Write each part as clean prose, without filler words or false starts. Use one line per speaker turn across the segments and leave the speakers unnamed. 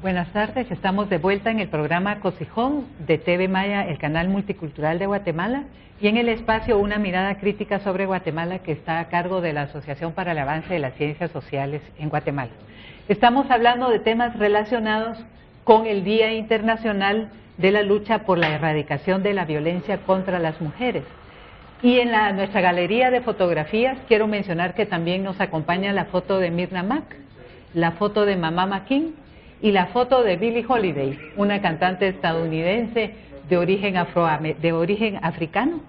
Buenas tardes, estamos de vuelta en el programa Cosijón de TV Maya, el canal multicultural de Guatemala, y en el espacio Una mirada crítica sobre Guatemala, que está a cargo de la Asociación para el Avance de las Ciencias Sociales en Guatemala. Estamos hablando de temas relacionados con el Día Internacional de la Lucha por la Erradicación de la Violencia contra las Mujeres. Y en nuestra galería de fotografías quiero mencionar que también nos acompaña la foto de Myrna Mac, la foto de Mamá Makin y la foto de Billie Holiday, una cantante estadounidense de origen africano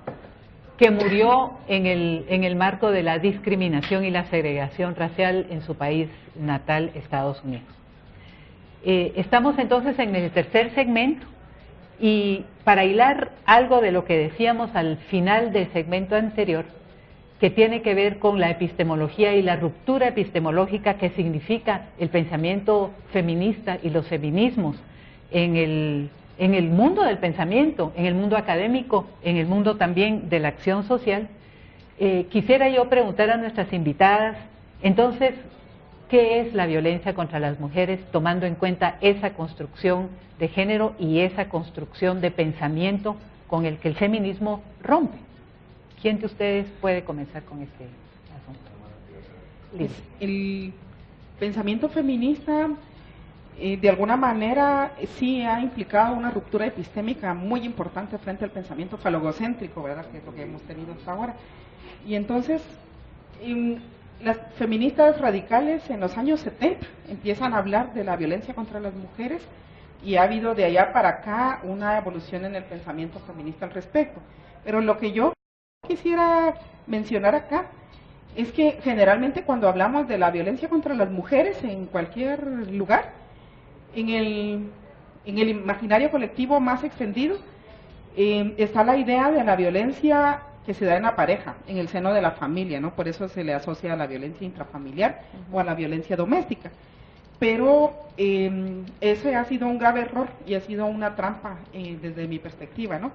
que murió en el marco de la discriminación y la segregación racial en su país natal, Estados Unidos. Estamos entonces en el tercer segmento y para hilar algo de lo que decíamos al final del segmento anterior, que tiene que ver con la epistemología y la ruptura epistemológica que significa el pensamiento feminista y los feminismos en el mundo del pensamiento, en el mundo académico, en el mundo también de la acción social. Quisiera yo preguntar a nuestras invitadas, entonces, ¿qué es la violencia contra las mujeres, tomando en cuenta esa construcción de género y esa construcción de pensamiento con el que el feminismo rompe? ¿Quién de ustedes puede comenzar con este asunto?
El pensamiento feminista de alguna manera sí ha implicado una ruptura epistémica muy importante frente al pensamiento falogocéntrico, ¿verdad? Que es lo que hemos tenido hasta ahora. Y entonces, las feministas radicales en los años 70 empiezan a hablar de la violencia contra las mujeres y ha habido de allá para acá una evolución en el pensamiento feminista al respecto. Pero lo que yo quisiera mencionar acá es que generalmente cuando hablamos de la violencia contra las mujeres en cualquier lugar, en el imaginario colectivo más extendido, está la idea de la violencia que se da en la pareja, en el seno de la familia, ¿no? Por eso se le asocia a la violencia intrafamiliar o a la violencia doméstica. Pero ese ha sido un grave error y ha sido una trampa desde mi perspectiva, ¿no?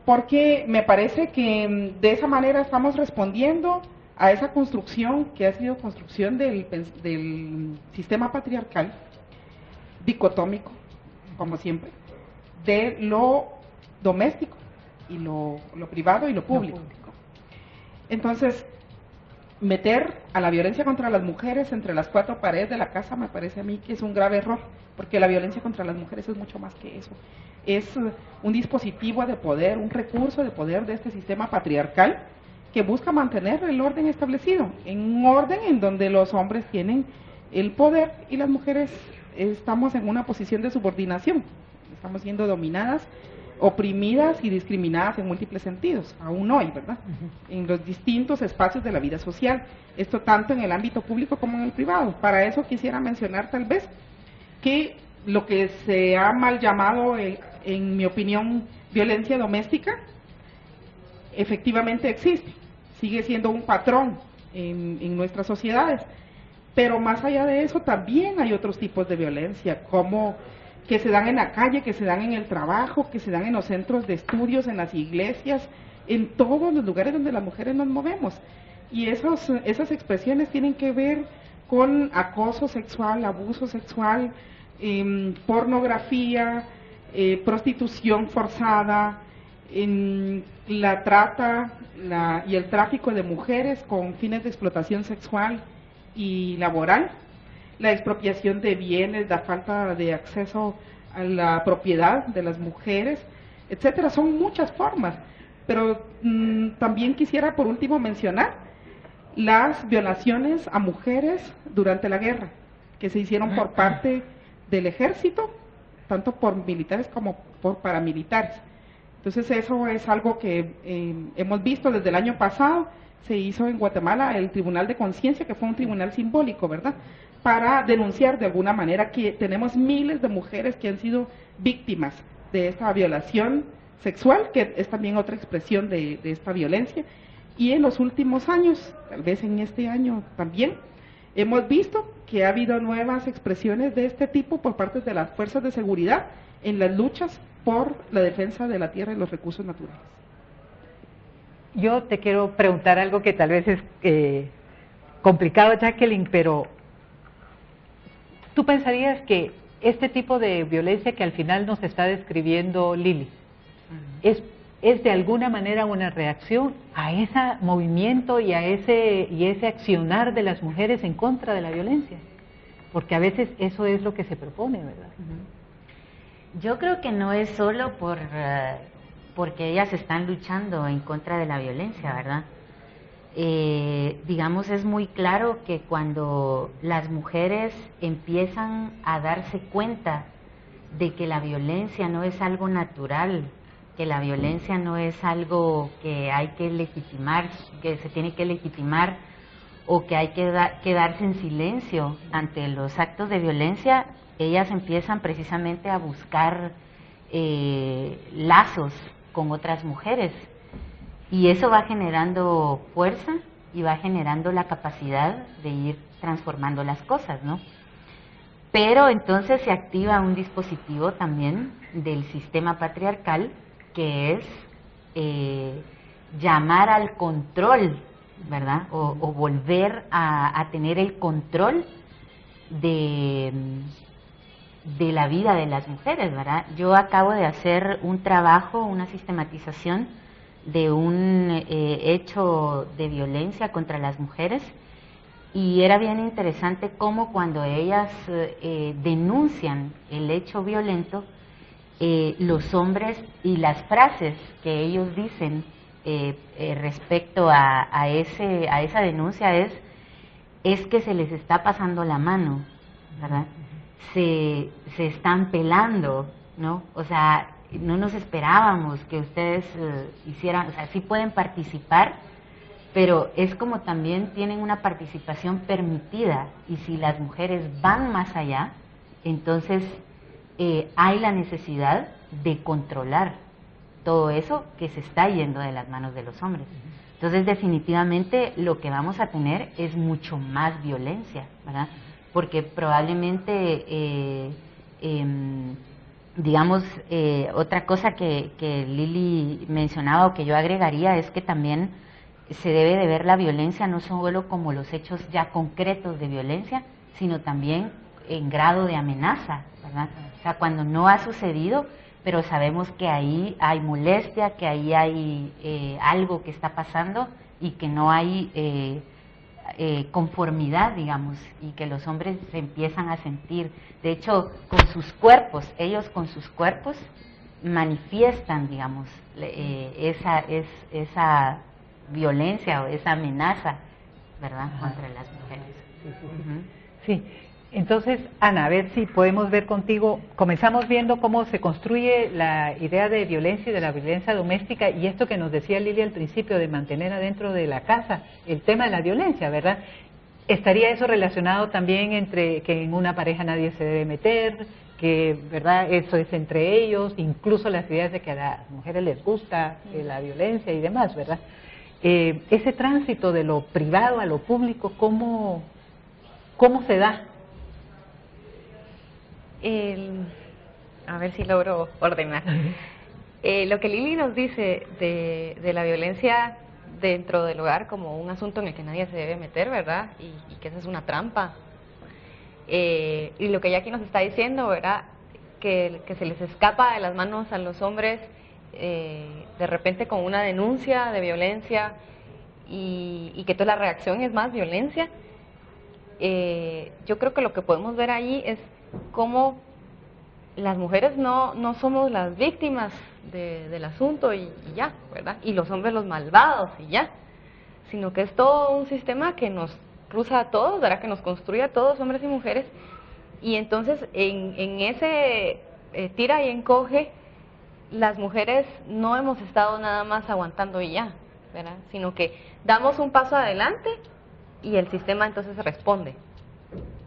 Porque me parece que de esa manera estamos respondiendo a esa construcción que ha sido construcción del sistema patriarcal, dicotómico, como siempre, de lo doméstico y lo privado y lo público. Entonces, meter a la violencia contra las mujeres entre las cuatro paredes de la casa me parece a mí que es un grave error, porque la violencia contra las mujeres es mucho más que eso. Es un dispositivo de poder, un recurso de poder de este sistema patriarcal que busca mantener el orden establecido, en un orden en donde los hombres tienen el poder y las mujeres estamos en una posición de subordinación, estamos siendo dominadas, oprimidas y discriminadas en múltiples sentidos, aún hoy, ¿verdad? En los distintos espacios de la vida social, esto tanto en el ámbito público como en el privado. Para eso quisiera mencionar tal vez que lo que se ha mal llamado, en mi opinión, violencia doméstica, efectivamente existe, sigue siendo un patrón en nuestras sociedades, pero más allá de eso también hay otros tipos de violencia, como que se dan en la calle, que se dan en el trabajo, que se dan en los centros de estudios, en las iglesias, en todos los lugares donde las mujeres nos movemos. Y esas expresiones tienen que ver con acoso sexual, abuso sexual, pornografía, prostitución forzada, la trata y el tráfico de mujeres con fines de explotación sexual y laboral, la expropiación de bienes, la falta de acceso a la propiedad de las mujeres, etcétera. Son muchas formas, pero también quisiera por último mencionar las violaciones a mujeres durante la guerra, que se hicieron por parte del ejército, tanto por militares como por paramilitares. Entonces eso es algo que hemos visto desde el año pasado. Se hizo en Guatemala el Tribunal de Conciencia, que fue un tribunal simbólico, ¿verdad?, para denunciar de alguna manera que tenemos miles de mujeres que han sido víctimas de esta violación sexual, que es también otra expresión de esta violencia. Y en los últimos años, tal vez en este año también, hemos visto que ha habido nuevas expresiones de este tipo por parte de las fuerzas de seguridad en las luchas por la defensa de la tierra y los recursos naturales.
Yo te quiero preguntar algo que tal vez es complicado, Jacqueline, pero ¿tú pensarías que este tipo de violencia que al final nos está describiendo Lili, es de alguna manera una reacción a ese movimiento y a ese accionar de las mujeres en contra de la violencia, porque a veces eso es lo que se propone, ¿verdad?
Yo creo que no es solo porque ellas están luchando en contra de la violencia, ¿verdad? Digamos, es muy claro que cuando las mujeres empiezan a darse cuenta de que la violencia no es algo natural, que la violencia no es algo que hay que legitimar, que se tiene que legitimar, o que hay que quedarse en silencio ante los actos de violencia, ellas empiezan precisamente a buscar lazos con otras mujeres, y eso va generando fuerza y va generando la capacidad de ir transformando las cosas, ¿no? Pero entonces se activa un dispositivo también del sistema patriarcal, que es llamar al control, ¿verdad? O volver a tener el control de la vida de las mujeres, ¿verdad? Yo acabo de hacer un trabajo, una sistematización de un hecho de violencia contra las mujeres, y era bien interesante cómo cuando ellas denuncian el hecho violento, los hombres y las frases que ellos dicen respecto a esa denuncia es que se les está pasando la mano, ¿verdad? Se están pelando, ¿no? O sea, no nos esperábamos que ustedes hicieran, o sea, sí pueden participar, pero es como también tienen una participación permitida, y si las mujeres van más allá, entonces hay la necesidad de controlar todo eso que se está yendo de las manos de los hombres. Entonces, definitivamente lo que vamos a tener es mucho más violencia, ¿verdad? Porque probablemente, digamos, otra cosa que Lili mencionaba o que yo agregaría es que también se debe de ver la violencia no solo como los hechos ya concretos de violencia, sino también en grado de amenaza, ¿verdad? O sea, cuando no ha sucedido, pero sabemos que ahí hay molestia, que ahí hay algo que está pasando y que no hay conformidad, digamos, y que los hombres se empiezan a sentir, de hecho, con sus cuerpos, ellos con sus cuerpos manifiestan, digamos, esa violencia o esa amenaza, ¿verdad?, contra las mujeres.
Sí. Entonces, Ana, a ver si podemos ver contigo, comenzamos viendo cómo se construye la idea de violencia y de la violencia doméstica, y esto que nos decía Lili al principio de mantener adentro de la casa el tema de la violencia, ¿verdad? ¿Estaría eso relacionado también entre que en una pareja nadie se debe meter, que, ¿verdad?, eso es entre ellos, incluso las ideas de que a las mujeres les gusta la violencia y demás, ¿verdad? Ese tránsito de lo privado a lo público, ¿cómo se da?
A ver si logro ordenar. Lo que Lili nos dice de la violencia dentro del hogar como un asunto en el que nadie se debe meter, ¿verdad? Y que esa es una trampa. Y lo que ella aquí nos está diciendo, ¿verdad? Que se les escapa de las manos a los hombres de repente con una denuncia de violencia y que toda la reacción es más violencia. Yo creo que lo que podemos ver ahí es cómo las mujeres no somos las víctimas del asunto y ya, ¿verdad? Y los hombres los malvados y ya, sino que es todo un sistema que nos cruza a todos, ¿verdad? Que nos construye a todos, hombres y mujeres, y entonces en ese tira y encoge, las mujeres no hemos estado nada más aguantando y ya, ¿verdad? Sino que damos un paso adelante y el sistema entonces responde.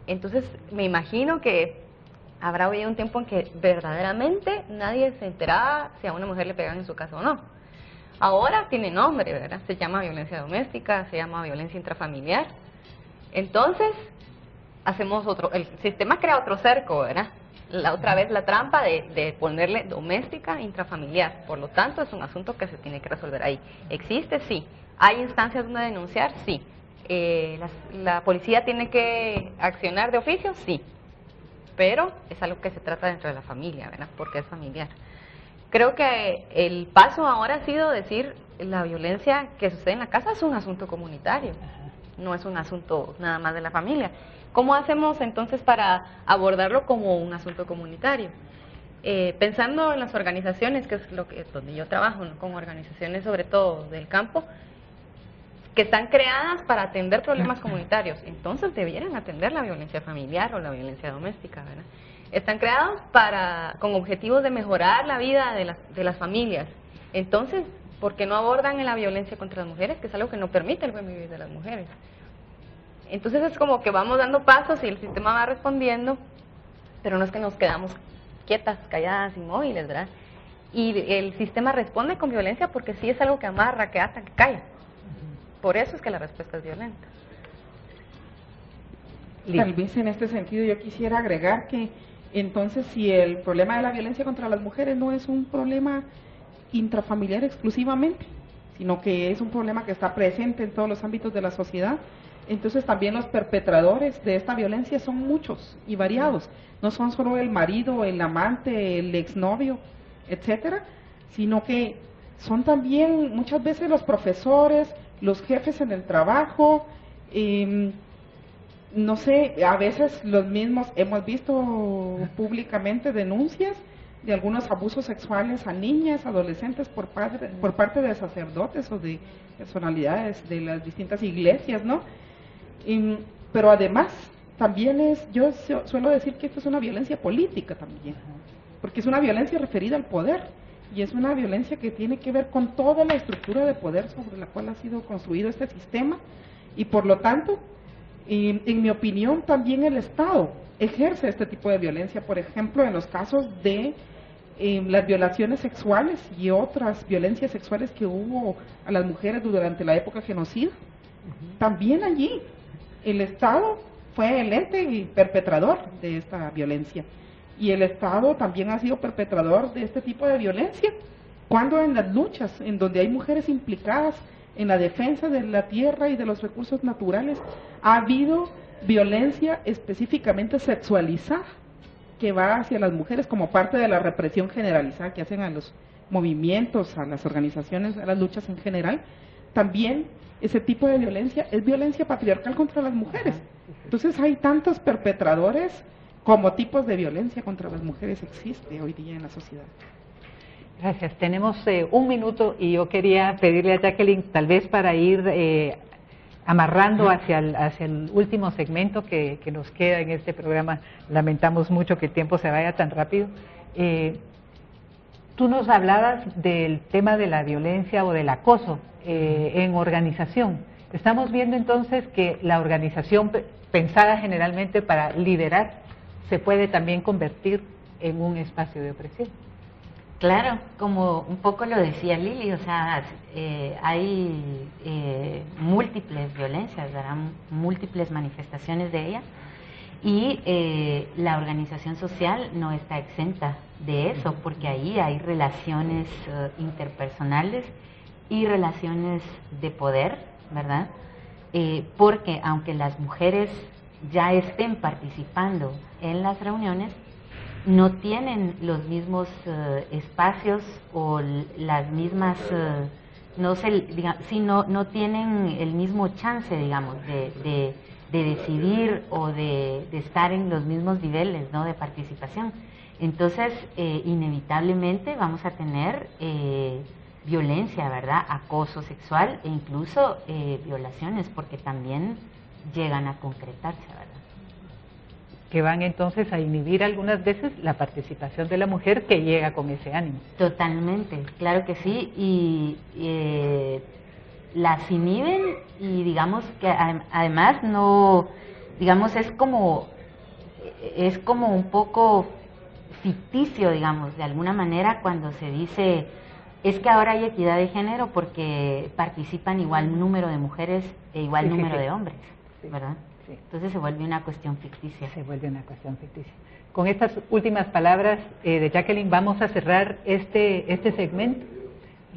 Entonces me imagino que habrá habido un tiempo en que verdaderamente nadie se enteraba si a una mujer le pegan en su casa o no. Ahora tiene nombre, ¿verdad? Se llama violencia doméstica, se llama violencia intrafamiliar. Entonces hacemos el sistema crea otro cerco, ¿verdad? Otra vez la trampa de ponerle doméstica intrafamiliar. Por lo tanto, es un asunto que se tiene que resolver ahí. ¿Existe? Sí. ¿Hay instancias donde denunciar? Sí. ¿La policía tiene que accionar de oficio? Sí. pero es algo que se trata dentro de la familia, ¿verdad? Porque es familiar. Creo que el paso ahora ha sido decir la violencia que sucede en la casa es un asunto comunitario, no es un asunto nada más de la familia. ¿Cómo hacemos entonces para abordarlo como un asunto comunitario? Pensando en las organizaciones, que es donde yo trabajo, ¿no? Con organizaciones sobre todo del campo, que están creadas para atender problemas comunitarios, entonces debieran atender la violencia familiar o la violencia doméstica, ¿verdad? Están creados con objetivos de mejorar la vida de las familias, entonces, ¿por qué no abordan la violencia contra las mujeres, que es algo que no permite el buen vivir de las mujeres? Entonces es como que vamos dando pasos y el sistema va respondiendo, pero no es que nos quedamos quietas, calladas, inmóviles, ¿verdad? Y el sistema responde con violencia porque sí es algo que amarra, que ata, que calla. Por eso es que la respuesta es violenta.
Tal vez en este sentido yo quisiera agregar que entonces si el problema de la violencia contra las mujeres no es un problema intrafamiliar exclusivamente, sino que es un problema que está presente en todos los ámbitos de la sociedad, entonces también los perpetradores de esta violencia son muchos y variados. No son solo el marido, el amante, el exnovio, etcétera, sino que son también muchas veces los profesores, los jefes en el trabajo, no sé, a veces los mismos, hemos visto públicamente denuncias de algunos abusos sexuales a niñas, adolescentes por parte de sacerdotes o de personalidades de las distintas iglesias, ¿no? Pero además, también yo suelo decir que esto es una violencia política también, porque es una violencia referida al poder, y es una violencia que tiene que ver con toda la estructura de poder sobre la cual ha sido construido este sistema, y por lo tanto, en mi opinión, también el Estado ejerce este tipo de violencia, por ejemplo, en los casos de las violaciones sexuales y otras violencias sexuales que hubo a las mujeres durante la época genocida. También allí el Estado fue el ente perpetrador de esta violencia, y el Estado también ha sido perpetrador de este tipo de violencia, cuando en las luchas en donde hay mujeres implicadas en la defensa de la tierra y de los recursos naturales, ha habido violencia específicamente sexualizada que va hacia las mujeres como parte de la represión generalizada que hacen a los movimientos, a las organizaciones, a las luchas en general. También ese tipo de violencia es violencia patriarcal contra las mujeres. Entonces hay tantos perpetradores como tipos de violencia contra las mujeres existe hoy día en la sociedad.
Gracias. Tenemos un minuto y yo quería pedirle a Jacqueline, tal vez para ir amarrando hacia el último segmento que nos queda en este programa. Lamentamos mucho que el tiempo se vaya tan rápido. Tú nos hablabas del tema de la violencia o del acoso en organización. Estamos viendo entonces que la organización pensada generalmente para liderar se puede también convertir en un espacio de opresión.
Claro, como un poco lo decía Lili, o sea, hay múltiples violencias, ¿verdad? Múltiples manifestaciones de ella, y la organización social no está exenta de eso, porque ahí hay relaciones interpersonales y relaciones de poder, ¿verdad? Porque aunque las mujeres ya estén participando en las reuniones, no tienen los mismos espacios o las mismas, no tienen el mismo chance, digamos, de decidir o de estar en los mismos niveles, ¿no?, de participación. Entonces, inevitablemente vamos a tener violencia, ¿verdad?, acoso sexual e incluso violaciones, porque también llegan a concretarse, ¿verdad?
Que van entonces a inhibir algunas veces la participación de la mujer que llega con ese ánimo.
Totalmente, claro que sí, y las inhiben, y digamos que además no, digamos, es como un poco ficticio, digamos, de alguna manera, cuando se dice es que ahora hay equidad de género porque participan igual número de mujeres e igual número de hombres, ¿verdad? Sí. Entonces se vuelve una cuestión ficticia.
Se vuelve una cuestión ficticia. Con estas últimas palabras de Jacqueline vamos a cerrar este segmento,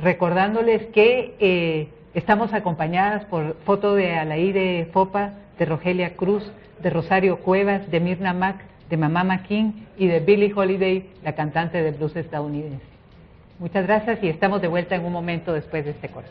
recordándoles que estamos acompañadas por foto de Alaide Fopa, de Rogelia Cruz, de Rosario Cuevas, de Mirna Mac, de Mamá McKean y de Billie Holiday, la cantante de blues estadounidense. Muchas gracias y estamos de vuelta en un momento después de este corte.